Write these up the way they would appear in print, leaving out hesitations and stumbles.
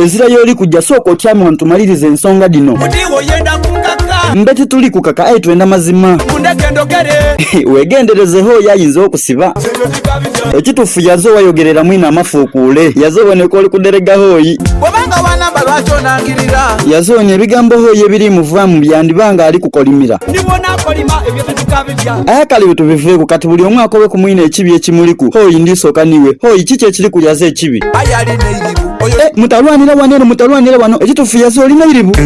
ezira yoli kujja sooka otyama ntumaliriza ensonga dino mbeti tuli kukaka ayi twenda mazima wegenderezeho oyo ayinza okusiba ekituufu Yazo wayogerera mwina amafu okuule Yazo boneka oli kuderega hooyi Yazo onye ebigambo hooyi ebiri muvaamu byandibanga ali kukolimira ayakali bitubiveeku kati buli omu akobe ku mwina ekibi ekimuliku hooyi ndisooka niwe hooyi kiki ekiri ku Yazo ekibi mutalwanira wano ekituufu Yazo olina iribu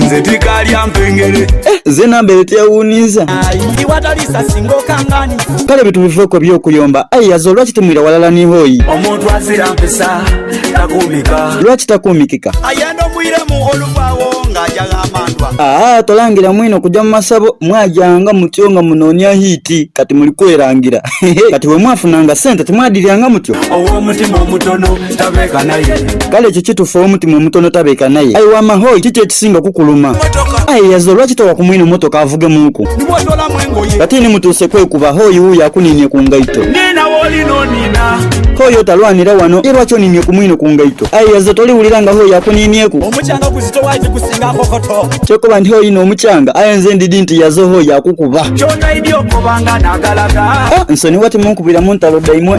ze nambere teyawuniiza kale bitubiveeko byokuyomba ayi Yazo lwaki temwira walala ni hooyi lwaki takuumikika tolangira mwino kujja mu masabo mwajanga mutyo nga munoonya hiiti kati muli kwerangira kati bwe mwafunanga sente temwadiryanga mutyo kale ekyo kituufu omutima omutono tabeeka naye ayi wama hooyi kiki ekisinga kukuluma ayi Yazo lwaki towa ku mwino motoka avugemuuku kati ni mutuuse kwekuba hooyi wuuyo akuniinye ku ngaito hooyi otalwanira wano ye lwaki oniinye ku mwino ku ngaito ayi Yazo toliwulira nga hooyi akuniinyeku kyokoba nti hooyi n'omukyanga aye nze ndidi nti Yazo hooyi akukuba nsoni wati munkubiramu ntalo daimwe